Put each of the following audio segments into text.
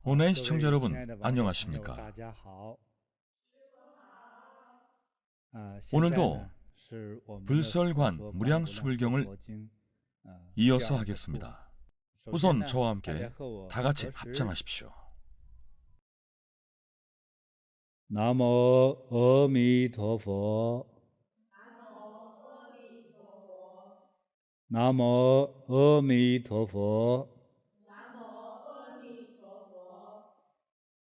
온라인 시청자 여러분, 안녕하십니까? 오늘도 불설관 무량수불경을 이어서 하겠습니다. 우선 저와 함께 다 같이 합장하십시오. 나모 아미토포. 나모 아미토포.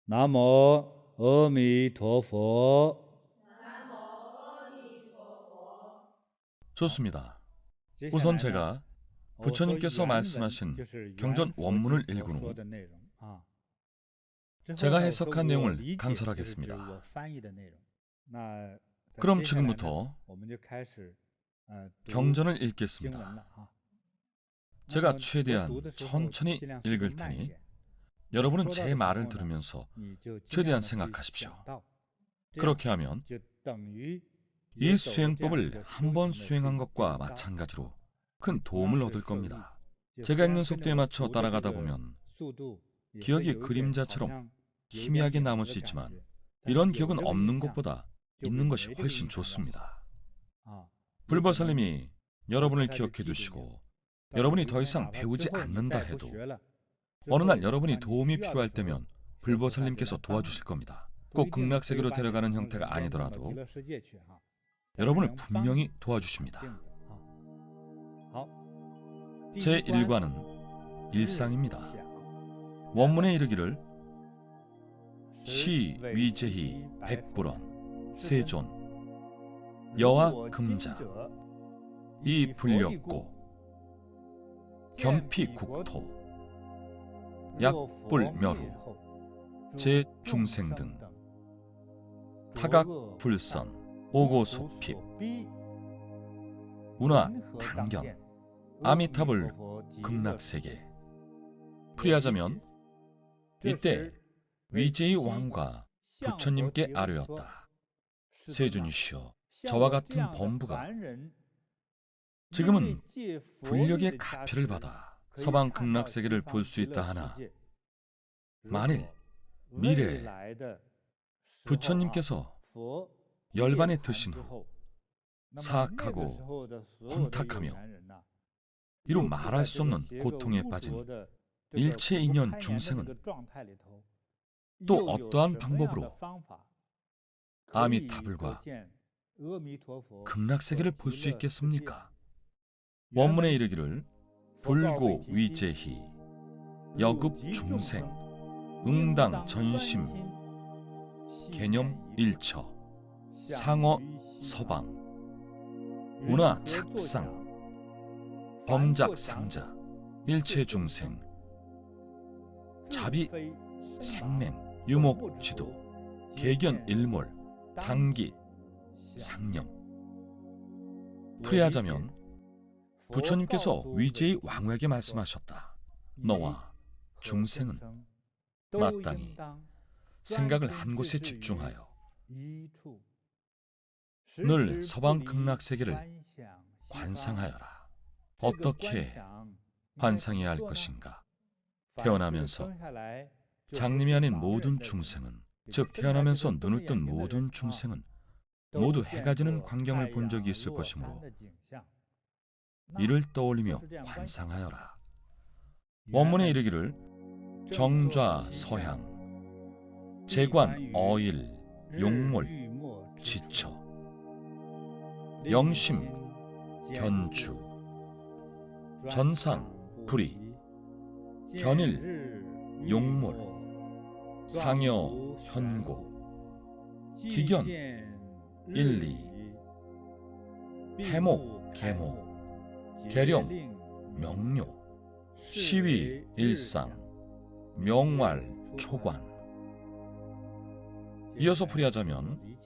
나모 아미토포. 좋습니다. 우선 제가 부처님께서 말씀하신 경전 원문을 읽은 후 제가 해석한 내용을 강설하겠습니다. 그럼 지금부터 경전을 읽겠습니다. 제가 최대한 천천히 읽을 테니 여러분은 제 말을 들으면서 최대한 생각하십시오. 그렇게 하면 이 수행법을 한 번 수행한 것과 마찬가지로 큰 도움을 얻을 겁니다. 제가 읽는 속도에 맞춰 따라가다 보면 기억이 그림자처럼 희미하게 남을 수 있지만 이런 기억은 없는 것보다 있는 것이 훨씬 좋습니다. 불보살님이 여러분을 기억해 두시고 여러분이 더 이상 배우지 않는다 해도 어느 날 여러분이 도움이 필요할 때면 불보살님께서 도와주실 겁니다. 꼭 극락세계로 데려가는 형태가 아니더라도 여러분을 분명히 도와주십니다. 제1과는 일상입니다. 원문에 이르기를 시 위제히 백불원 세존 여와 금자 이 불렸고 겸피 국토 약불 멸후 제 중생 등 타각 불선 오고 소핍 운하 당견 아미타불 극락세계. 풀이하자면 이때 위제이 왕과 부처님께 아뢰었다. 세존이시여, 저와 같은 범부가 지금은 불력의 가피를 받아 서방 극락세계를 볼 수 있다 하나 만일 미래에 부처님께서 열반에 드신 후 사악하고 혼탁하며 이루 말할 수 없는 고통에 빠진 일체 인연 중생은 또 어떠한 방법으로 아미타불과 극락세계를 볼 수 있겠습니까? 원문에 이르기를 불고 위제히 여급 중생 응당 전심 개념 일처 상어 서방 운하 착상 범작 상자 일체 중생 자비 생맹 유목 지도 계견 일몰 당기 상령. 풀이하자면 부처님께서 위제이 왕후에게 말씀하셨다. 너와 중생은 마땅히 생각을 한 곳에 집중하여 늘 서방 극락세계를 관상하여라. 어떻게 관상해야 할 것인가? 태어나면서 장님이 아닌 모든 중생은, 즉 태어나면서 눈을 뜬 모든 중생은 모두 해가 지는 광경을 본 적이 있을 것이므로 이를 떠올리며 관상하여라. 원문에 이르기를 정좌 서향 재관 어일 용몰 지처 영심 견주 전상 불이 견일 용몰 상여 현고 기견 일리 해목 계목 계령 명료 시위 일상 명활 초관. 이어서 풀이하자면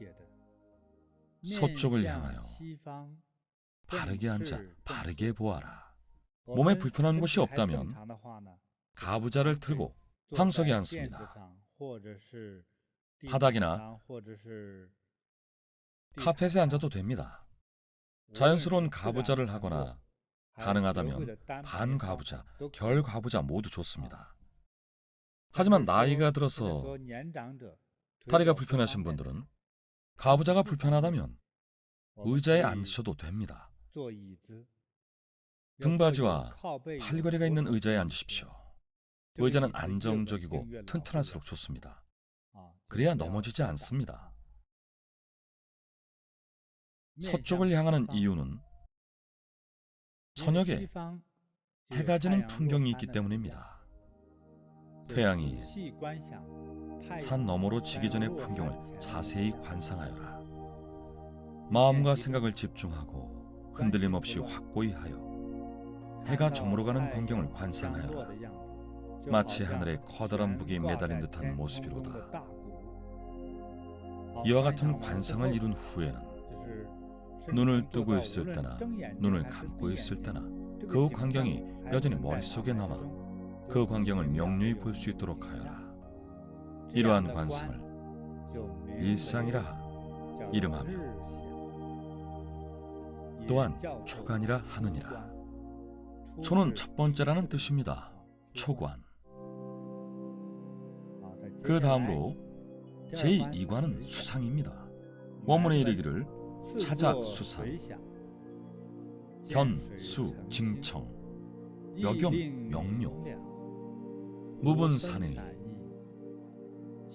서쪽을 향하여 바르게 앉아 바르게 보아라. 몸에 불편한 곳이 없다면 가부좌를 틀고 황석에 앉습니다. 바닥이나 카펫에 앉아도 됩니다. 자연스러운 가부좌를 하거나 가능하다면 반가부좌, 결가부좌 모두 좋습니다. 하지만 나이가 들어서 다리가 불편하신 분들은 가부좌가 불편하다면 의자에 앉으셔도 됩니다. 등받이와 팔걸이가 있는 의자에 앉으십시오. 의자는 안정적이고 튼튼할수록 좋습니다. 그래야 넘어지지 않습니다. 서쪽을 향하는 이유는 서녁에 해가 지는 풍경이 있기 때문입니다. 태양이 산 너머로 지기 전의 풍경을 자세히 관상하여라. 마음과 생각을 집중하고 흔들림 없이 확고히 하여 해가 저물어 가는 광경을 관상하여라. 마치 하늘에 커다란 북이 매달린 듯한 모습이로다. 이와 같은 관상을 이룬 후에는 눈을 뜨고 있을 때나 눈을 감고 있을 때나 그 광경이 여전히 머릿속에 남아 그 광경을 명료히 볼 수 있도록 하여라. 이러한 관상을 일상이라 이름하며 또한 초관이라 하느니라. 초는 첫 번째라는 뜻입니다. 초관. 그 다음으로 제2관은 수상입니다. 원문에 이르기를 차작수상, 견수 징청, 역염 명료, 무분산의,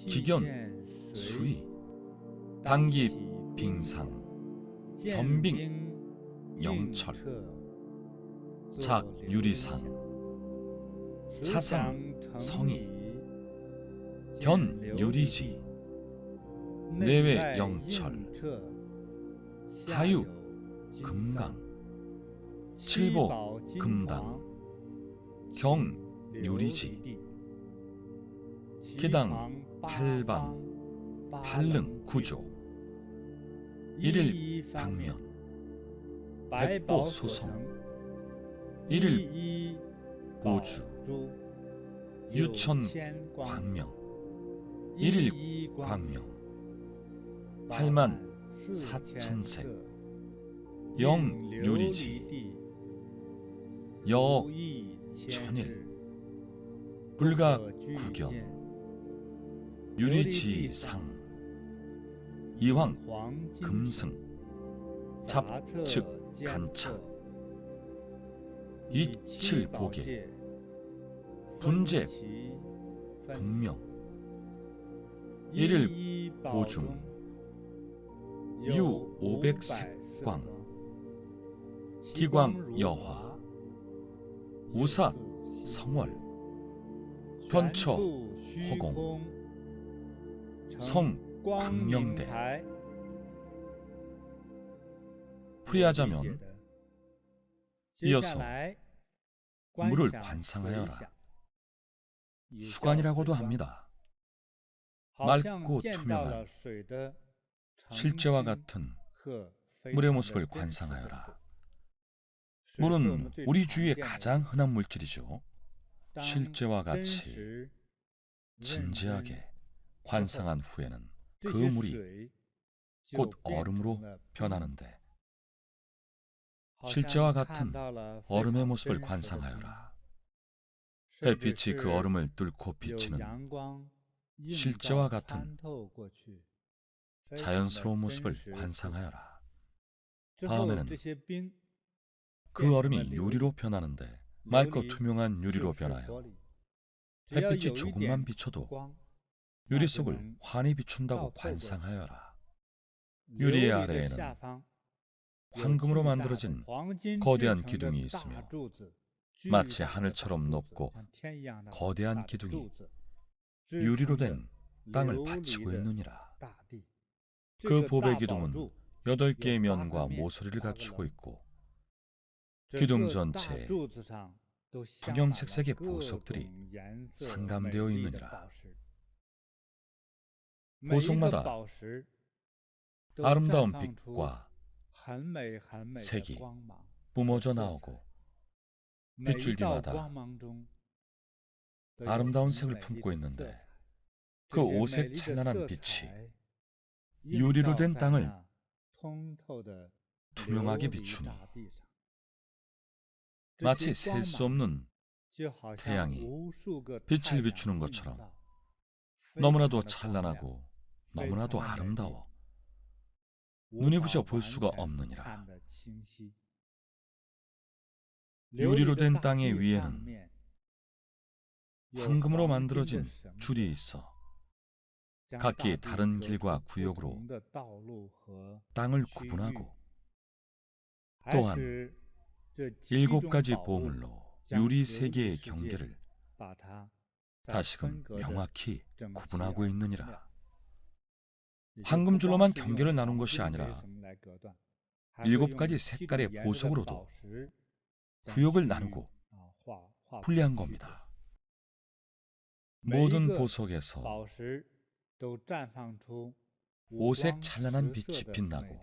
기견 수의, 단기 빙상, 견빙 영철, 작 유리산, 차상 성이, 견 유리지, 내외 영철, 하유 금강, 칠보 금당, 경 유리지, 기당 팔방, 팔릉 구조, 일일 방면, 백보 소성, 일일 보주, 유천 광명, 일일 광명, 팔만 사천색, 영 유리지, 여 천일, 불가 구견, 유리지상, 이황 금승, 잡측 간차, 이칠보계, 분재 분명, 일일 보중, 유 오백색광, 기광 여화, 우사 성월, 편처 허공, 성 광명대. 풀이하자면 이어서 물을 관상하여라. 수관이라고도 합니다. 맑고 투명한 실제와 같은 물의 모습을 관상하여라. 물은 우리 주위에 가장 흔한 물질이죠. 실제와 같이 진지하게 관상한 후에는 그 물이 곧 얼음으로 변하는데, 실제와 같은 얼음의 모습을 관상하여라. 햇빛이 그 얼음을 뚫고 비치는 실제와 같은 자연스러운 모습을 관상하여라. 다음에는 그 얼음이 유리로 변하는데, 맑고 투명한 유리로 변하여 햇빛이 조금만 비쳐도 유리 속을 환히 비춘다고 관상하여라. 유리 아래에는 황금으로 만들어진 거대한 기둥이 있으며 마치 하늘처럼 높고 거대한 기둥이 유리로 된 땅을 받치고 있느니라. 그 보배 기둥은 8개의 면과 모서리를 갖추고 있고 기둥 전체에 분홍색색의 보석들이 상감되어 있느니라. 보석마다 아름다운 빛과 색이 뿜어져 나오고 빗줄기마다 아름다운 색을 품고 있는데, 그 오색 찬란한 빛이 유리로 된 땅을 투명하게 비추니 마치 셀 수 없는 태양이 빛을 비추는 것처럼 너무나도 찬란하고 너무나도 아름다워 눈이 부셔 볼 수가 없느니라. 유리로 된 땅의 위에는 황금으로 만들어진 줄이 있어 각기 다른 길과 구역으로 땅을 구분하고 또한 7가지 보물로 유리 세 개의 경계를 다시금 명확히 구분하고 있느니라. 황금줄로만 경계를 나눈 것이 아니라 7가지 색깔의 보석으로도 구역을 나누고 분리한 겁니다. 모든 보석에서 5색 찬란한 빛이 빛나고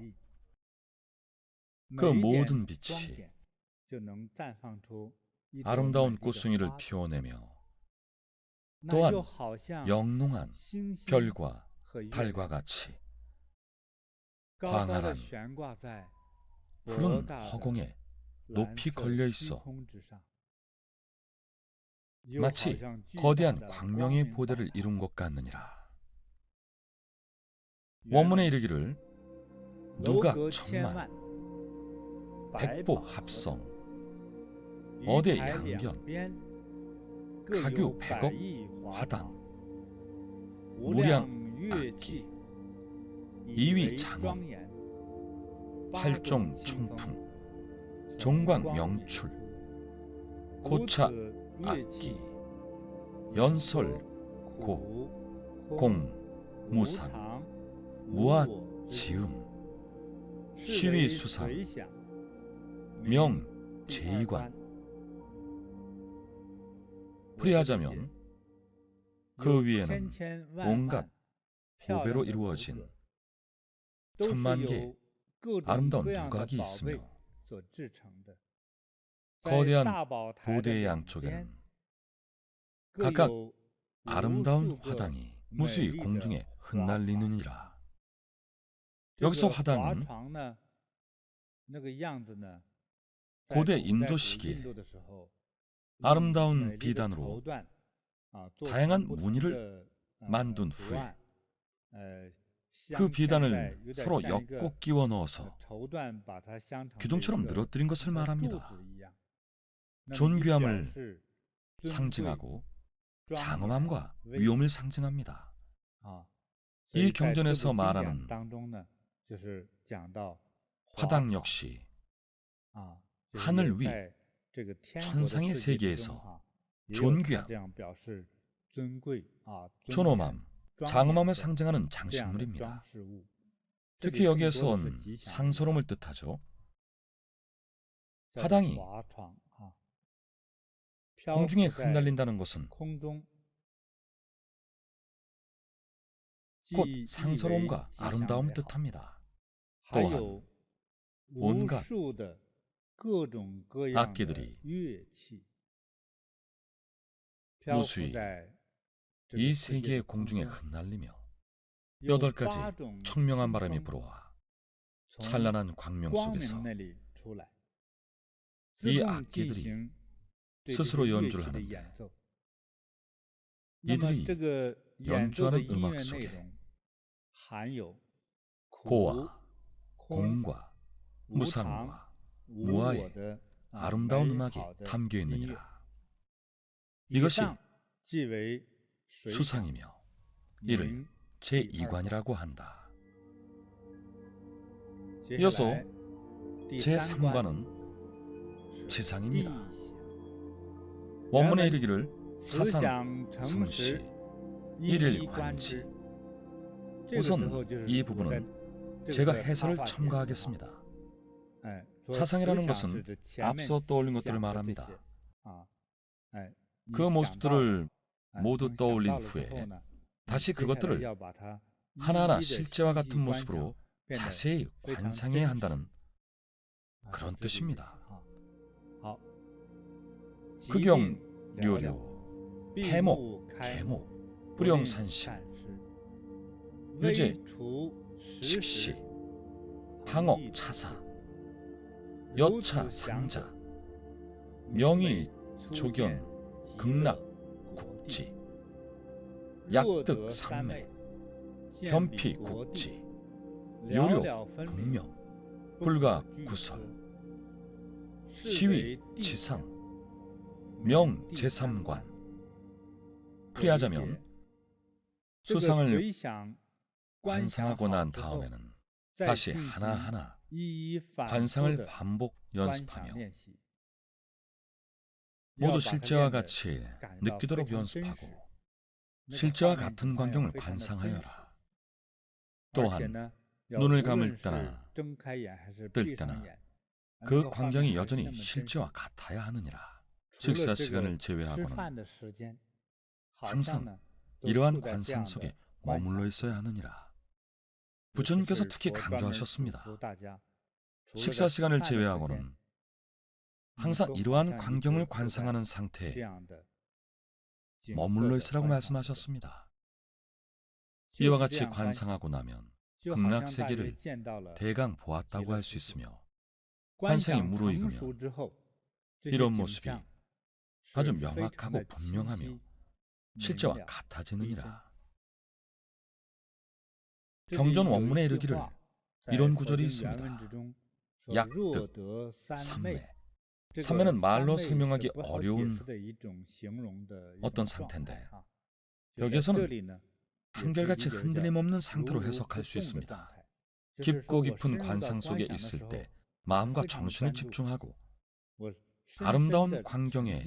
그 모든 빛이 아름다운 꽃송이를 피워내며 또한 영롱한 별과 달과 같이 광활한 푸른 허공에 높이 걸려 있어 마치 거대한 광명의 보대를 이룬 것 같느니라. 원문에 이르기를 누가 천만, 백보 합성, 어대 양변, 가규 백억 화당, 무량 악기, 이위 장엄, 팔종 총풍, 종광 명출, 고차 악기, 연설 고, 공 무상, 무아 지음, 시위 수상, 명 제이관. 풀이하자면 그 위에는 온갖 보배로 이루어진 1000만 개의 아름다운 누각이 있으며 거대한 보대의 양쪽에는 각각 아름다운 화당이 무수히 공중에 흩날리느니라. 여기서 화당은 고대 인도 시기에 아름다운 비단으로 다양한 무늬를 만든 후에 그 비단을 서로 엮고 끼워 넣어서 기둥처럼 늘어뜨린 것을 말합니다. 존귀함을 상징하고 장엄함과 위엄을 상징합니다. 이 경전에서 말하는 화당 역시 하늘 위 천상의 세계에서 존귀함, 존엄함, 장엄함을 상징하는 장식물입니다. 특히 여기에선 상서롬을 뜻하죠. 화당이 공중에 흩날린다는 것은 곧 상서롬과 아름다움을 뜻합니다. 또한 온갖 악기들이 무수히 이 세계의 공중에 흩날리며 8가지 청명한 바람이 불어와 찬란한 광명 속에서 이 악기들이 스스로 연주를 하는데 이들이 연주하는 음악 속에 고와 공과 무상과 무아의 아름다운 음악이 담겨 있느니라. 이것이 수상이며 이를 제2관이라고 한다. 이어서 제3관은 지상입니다. 원문에 이르기를 차상 성시 일일관지. 우선 이 부분은 제가 해설을 첨가하겠습니다. 차상이라는 것은 앞서 떠올린 것들을 말합니다. 그 모습들을 모두 떠올린 후에 다시 그것들을 하나하나 실제와 같은 모습으로 자세히 관상해야 한다는 그런 뜻입니다. 극영, 료료, 패목, 계목, 불영산식, 유제, 식시, 항옥, 차사, 여차, 상자, 명의, 조견, 극락 국지, 약득 삼매, 겸피 국지, 요료 국명, 불가 구설, 시위 지상, 명 제3관. 풀이하자면 수상을 관상하고 난 다음에는 다시 하나하나 관상을 반복 연습하며 모두 실제와 같이 느끼도록 연습하고 실제와 같은 광경을 관상하여라. 또한 눈을 감을 때나 뜰 때나 그 광경이 여전히 실제와 같아야 하느니라. 식사 시간을 제외하고는 항상 이러한 관상 속에 머물러 있어야 하느니라. 부처님께서 특히 강조하셨습니다. 식사 시간을 제외하고는 항상 이러한 광경을 관상하는 상태에 머물러 있으라고 말씀하셨습니다. 이와 같이 관상하고 나면 극락세계를 대강 보았다고 할 수 있으며 관상이 무르익으면 이런 모습이 아주 명확하고 분명하며 실제와 같아지느니라. 경전 원문에 이르기를 이런 구절이 있습니다. 약득 삼매. 삼매는 말로 설명하기 어려운 어떤 상태인데 여기에서는 한결같이 흔들림 없는 상태로 해석할 수 있습니다. 깊고 깊은 관상 속에 있을 때 마음과 정신을 집중하고 아름다운 광경에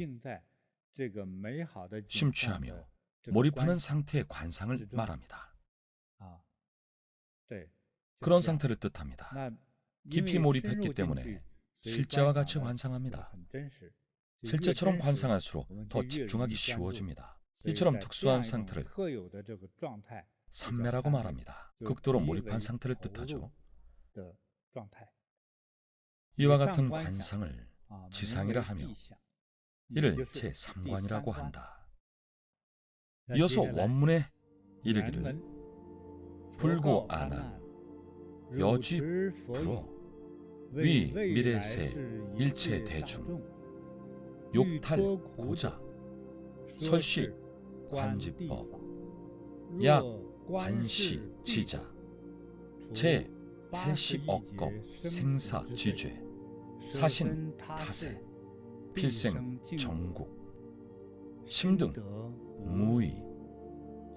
심취하며 몰입하는 상태의 관상을 말합니다. 그런 상태를 뜻합니다. 깊이 몰입했기 때문에 실제와 같이 관상합니다. 실제처럼 관상할수록 더 집중하기 쉬워집니다. 이처럼 특수한 상태를 삼매라고 말합니다. 극도로 몰입한 상태를 뜻하죠. 이와 같은 관상을 지상이라 하며 이를 제3관이라고 한다. 이어서 원문에 이르기를 불고아난 여쥐 불어 위 미래세 일체 대중 욕탈 고자 설시 관지법 약 관시 지자 제 80억겁 생사 지죄 사신 타세 필생 정국 심등 무의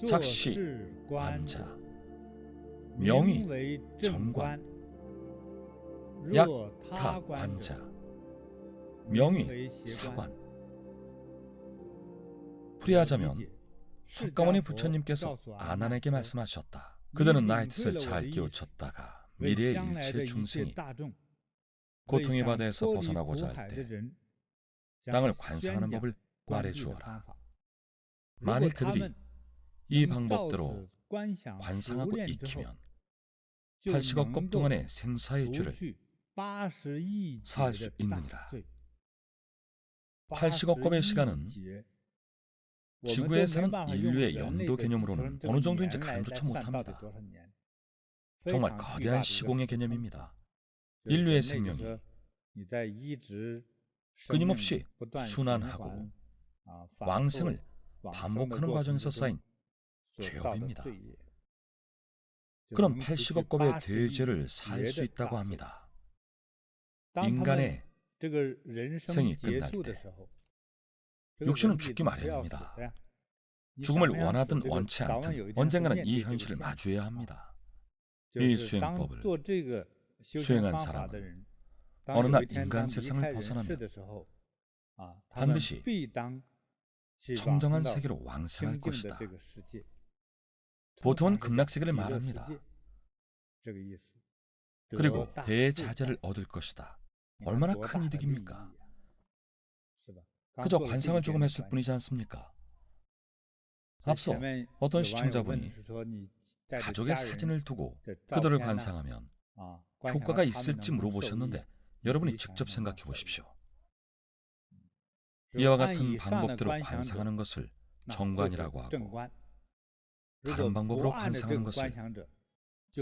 작시 관자 명의 정관 약타 관자 명의 사관. 풀이하자면 석가모니 부처님께서 아난에게 말씀하셨다. 그들은 나의 뜻을 잘 깨우쳤다가 미래의 일체 중생이 고통의 바다에서 벗어나고자 할 때 땅을 관상하는 법을 말해주어라. 만일 그들이 이 방법대로 관상하고 익히면 80억 겁 동안의 생사의 죄를 사할 수 있느니라. 80억 겁의 시간은 지구에 사는 인류의 연도 개념으로는 어느 정도인지 가늠조차 못합니다. 정말 거대한 시공의 개념입니다. 인류의 생명이 끊임없이 순환하고 왕생을 반복하는 과정에서 쌓인 죄업입니다. 그럼 80억 겁의 대죄를 살 수 있다고 합니다. 인간의 생이 끝날 때 육신은 죽기 마련입니다. 죽음을 원하든 원치 않든 언젠가는 이 현실을 마주해야 합니다. 이 수행법을 수행한 사람은 어느 날 인간 세상을 벗어나면 반드시 청정한 세계로 왕생할 것이다. 보통은 극락세계를 말합니다. 그리고 대자재를 얻을 것이다. 얼마나 큰 이득입니까? 그저 관상을 조금 했을 뿐이지 않습니까? 앞서 어떤 시청자분이 가족의 사진을 두고 그들을 관상하면 효과가 있을지 물어보셨는데 여러분이 직접 생각해 보십시오. 이와 같은 방법대로 관상하는 것을 정관이라고 하고 다른 방법으로 관상하는 것을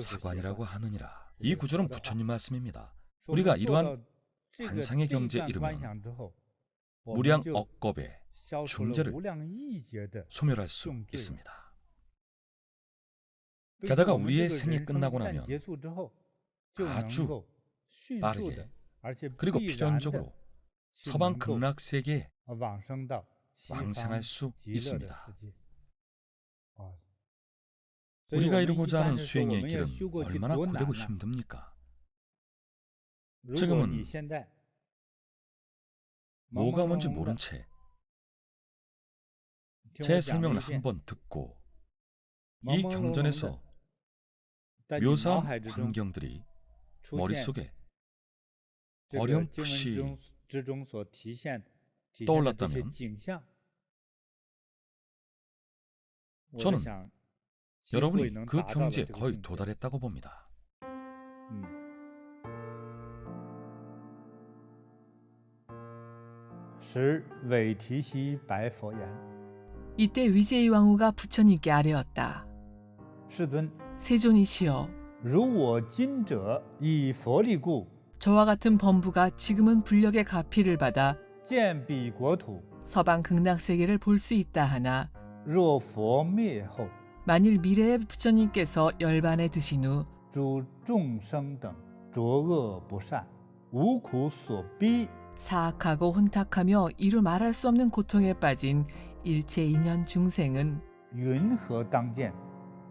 사관이라고 하느니라. 이 구절은 부처님 말씀입니다. 우리가 이러한 관상의 경지에 이르면 무량 억겁의 중재를 无量亿劫的 소멸할 수 重罪。 있습니다. 所以 게다가 说我们这 우리의 个 생이 人生 끝나고 一旦 나면 结束之后，就能 아주 够迅速 빠르게 的，而且 그리고 必然的 필연적으로 是 서방 能够 극락세계에 往生到西方 왕생할 수 极乐的世 있습니다. 界。啊，所以我 우리가 们一 이루고자 般 하는 是说我 수행의 们要 길은 修过去 얼마나 多 고되고 难呐！ 힘듭니까? 如果 지금은 你现在懵 뭐가 懵 뭔지 懂懂 모른 的 채 听 제 我讲了 설명을 一遍， 한번 듣고 懵 이 懵懂懂的 경전에서 在你脑 묘사한 海之中 광경들이 出现 머릿속에 这个经文 어렴풋이 之中所体现的这些 떠올랐다면 景象，我 저는 想机会 여러분이 能 그 达到了 경지에 这个 거의 境界。 도달했다고 봅니다. 时韦提希白佛言： 이때 위제이 왕후가 부처님께 아뢰었다. 世尊， 세존이시여, 如我今者以佛力故， 저와 같은 범부가 지금은 불력의 가피를 받아 见彼国土， 서방 극락세계를 볼 수 있다 하나, 若佛灭后， 만일 미래의 부처님께서 열반에 드신 후 诸众生等浊恶不善，无苦所逼， 사악하고 혼탁하며 이루 말할 수 없는 고통에 빠진 일체 인연 중생은 云何当见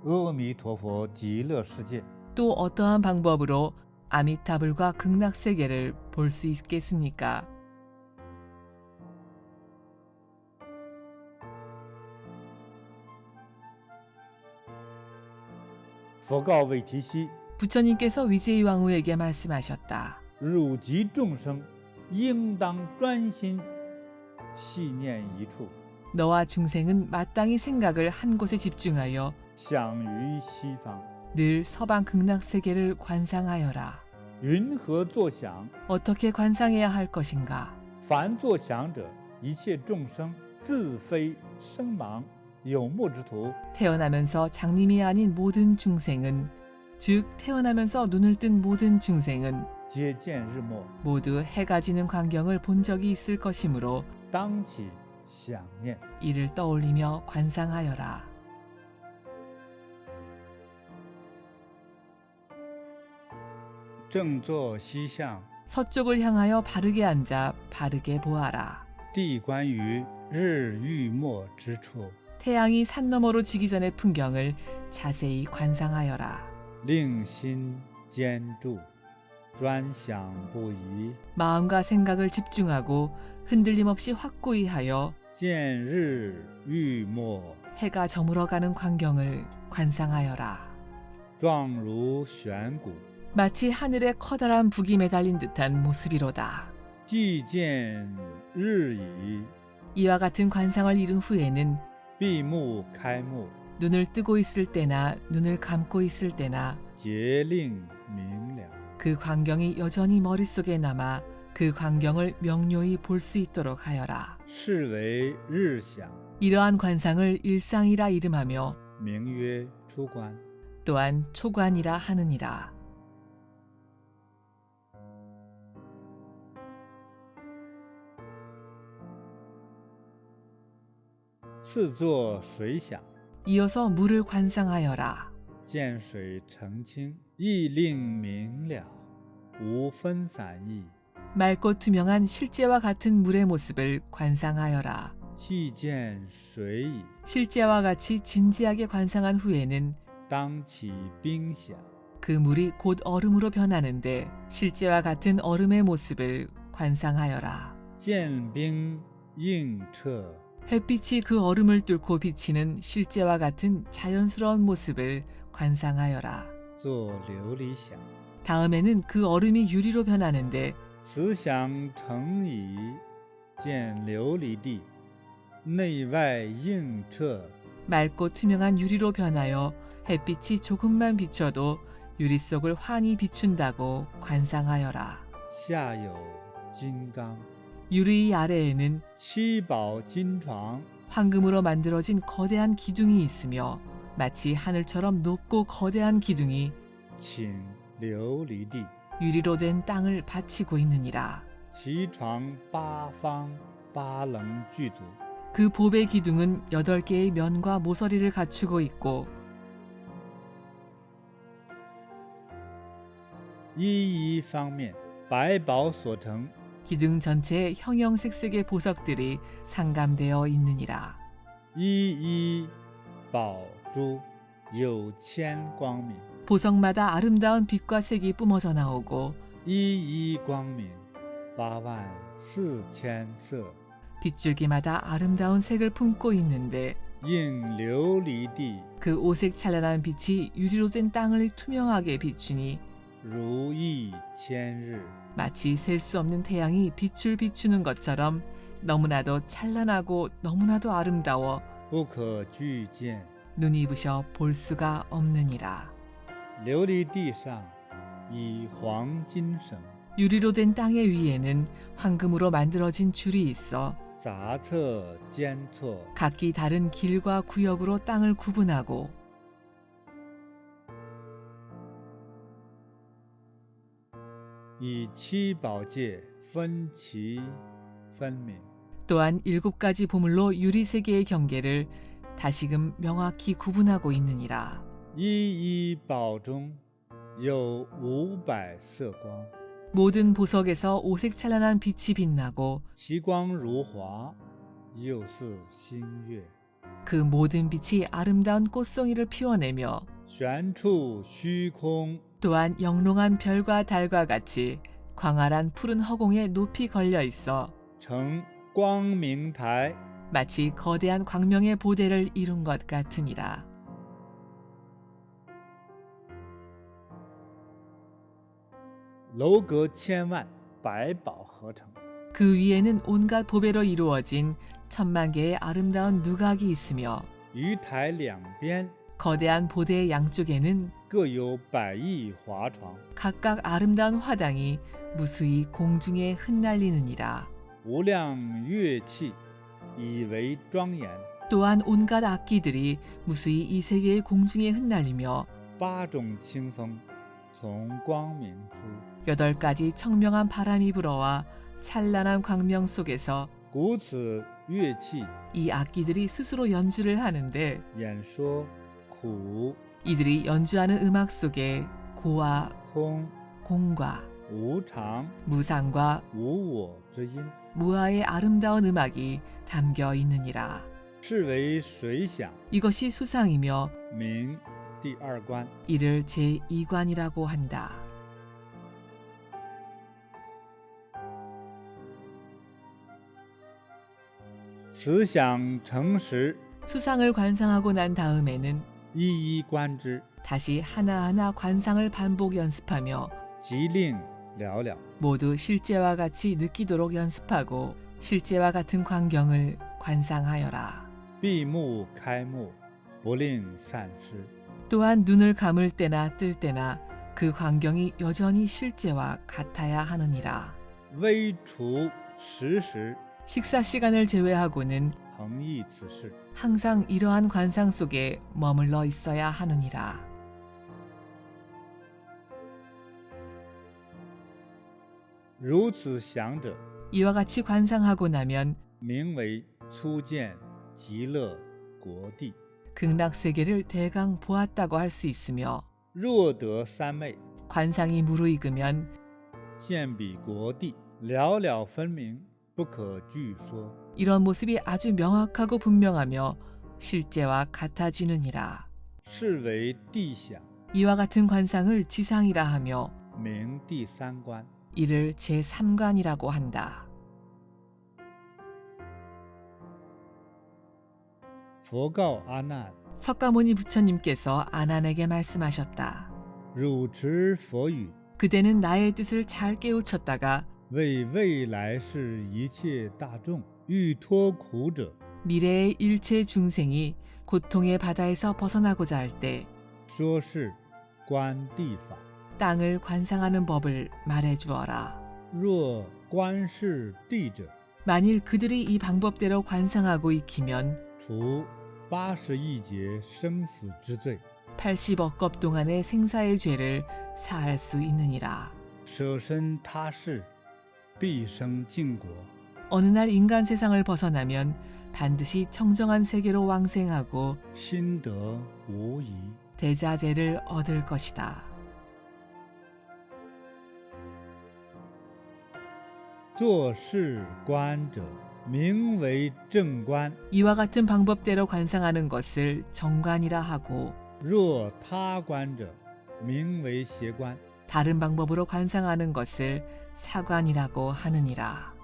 阿弥陀佛极乐世界？ 또 어떠한 방법으로 아미타불과 극락세계를 볼 수 있겠습니까? 佛告韦提希： 부처님께서 위제이 왕후에게 말씀하셨다. 汝及众生，应当专心系念一处， 너와 중생은 마땅히 생각을 한 곳에 집중하여 想于西方。 늘 서방 극락세계를 관상하여라. 云何作想？ 어떻게 관상해야 할 것인가? 凡作想者，一切众生自非生盲有目之徒， 태어나면서 장님이 아닌 모든 중생은, 즉 태어나면서 눈을 뜬 모든 중생은 皆见日没， 모두 해가 지는 광경을 본 적이 있을 것이므로 当起想念。 이를 떠올리며 관상하여라.正坐西向， 서쪽을 향하여 바르게 앉아 바르게 보아라. 地关于日欲没之处， 태양이 산 너머로 지기 전의 풍경을 자세히 관상하여라. 令心坚住，专想不移， 마음과 생각을 집중하고 흔들림 없이 확고히 하여 见日欲没， 해가 저물어가는 광경을 관상하여라. 状如悬鼓， 마치 하늘에 커다란 북이 매달린 듯한 모습이로다. 既见日已， 이와 같은 관상을 이룬 후에는 闭目开目， 눈을 뜨고 있을 때나 눈을 감고 있을 때나 皆令明了。 그 광경이 여전히 머릿속에 남아 그 광경을 명료히 볼 수 있도록 하여라. 是为日想， 이러한 관상을 일상이라 이름하며 名曰出观。 또한 초관이라 하느니라. 次作水想， 이어서 물을 관상하여라. 见水澄清，意令明了，无分散意。 맑고 투명한 실제와 같은 물의 모습을 관상하여라. 既见水已， 실제와 같이 진지하게 관상한 후에는 当起冰想， 그 물이 곧 얼음으로 변하는데 실제와 같은 얼음의 모습을 관상하여라. 见冰映彻， 햇빛이 그 얼음을 뚫고 비치는 실제와 같은 자연스러운 모습을 관상하여라. 作琉璃想。 다음에는 그 얼음이 유리로 변하는데 此想成已，见琉璃地，内外映彻， 맑고 투명한 유리로 변하여 햇빛이 조금만 비춰도 유리 속을 환히 비춘다고 관상하여라. 下有金刚， 유리 아래에는 七宝金床， 황금으로 만들어진 거대한 기둥이 있으며 마치 하늘처럼 높고 거대한 기둥이 请琉璃地， 유리로 된 땅을 바치고 있느니라. 其床八方八棱具足， 그 보배 기둥은 8개의 면과 모서리를 갖추고 있고 一一方面，百宝所成， 기둥 전체에 형형색색의 보석들이 상감되어 있느니라. 一一宝珠有千光明， 보석마다 아름다운 빛과 색이 뿜어져 나오고 一一光明84000色， 빗줄기마다 아름다운 색을 품고 있는데 映琉璃地 그 오색 찬란한 빛이 유리로 된 땅을 투명하게 비추니 如一千日， 마치 셀 수 없는 태양이 빛을 비추는 것처럼 너무나도 찬란하고 너무나도 아름다워 不可具见。 눈이 부셔 볼 수가 없느니라. 琉璃地上以黄金绳， 유리로 된 땅의 위에는 황금으로 만들어진 줄이 있어 杂侧间错， 각기 다른 길과 구역으로 땅을 구분하고 以七宝界分其分明。 또한 7가지 보물로 유리 세계의 경계를 다시금 명확히 구분하고 있느니라. 一一宝中有500色光， 모든 보석에서 오색 찬란한 빛이 빛나고 其光如华，又似新月。 그 모든 빛이 아름다운 꽃송이를 피워내며 悬处虚空， 또한 영롱한 별과 달과 같이 광활한 푸른 허공에 높이 걸려 있어 成光明台， 마치 거대한 광명의 보대를 이룬 것 같으니라. 楼阁千万，百宝合成。 그 위에는 온갖 보배로 이루어진 1000만 개의 아름다운 누각이 있으며 于台两边 거대한 보대의 양쪽에는 各有100亿华床， 각각 아름다운 화당이 무수히 공중에 흩날리느니라. 无量乐器以为庄严。 또한 온갖 악기들이 무수히 이 세계의 공중에 흩날리며 8种清风从光明出， 8가지 청명한 바람이 불어와 찬란한 광명 속에서 鼓此乐器， 이 악기들이 스스로 연주를 하는데 演说苦 이들이 연주하는 음악 속에 고와 空 공과 无常 무상과 无我之音， 무아의 아름다운 음악이 담겨 있느니라. 是为水响， 이것이 수상이며 名第二关。 이를 제2관이라고 한다.此响成时， 수상을 관상하고 난 다음에는 一一观之， 다시 하나하나 관상을 반복 연습하며 即令了了。 모두 실제와 같이 느끼도록 연습하고 실제와 같은 광경을 관상하여라. 闭目开目，不令散失。 또한 눈을 감을 때나 뜰 때나 그 광경이 여전히 실제와 같아야 하느니라. 微除时时， 식사 시간을 제외하고는 恒忆此事。 항상 이러한 관상 속에 머물러 있어야 하느니라. 如此想者， 이와 같이 관상하고 나면 名为初见极乐国地。 극락세계를 대강 보았다고 할 수 있으며 若得三昧， 관상이 무르익으면 见彼国地，了了分明，不可具说。 이런 모습이 아주 명확하고 분명하며 실제와 같아지느니라. 是为地想， 이와 같은 관상을 지상이라 하며 名第三关。 이를 제3관이라고 한다. 佛告阿难： 석가모니 부처님께서 아난에게 말씀하셨다. 汝持佛语， 그대는 나의 뜻을 잘 깨우쳤다가 为未来世一切大众欲脱苦者， 미래의 일체 중생이 고통의 바다에서 벗어나고자 할 때 说是观地法。 땅을 관상하는 법을 말해 주어라. 若观视地者， 만일 그들이 이 방법대로 관상하고 익히면 除80亿劫生死之罪， 80억 겁 동안의 생사의 죄를 사할 수 있느니라. 舍身他世，必生净国。 어느 날 인간 세상을 벗어나면 반드시 청정한 세계로 왕생하고 心得无疑。 대자재를 얻을 것이다. 做事观者，名为正观； 이와 같은 방법대로 관상하는 것을 정관이라 하고 若他观者，名为邪观。 다른 방법으로 관상하는 것을 사관이라고 하느니라.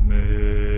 매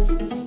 이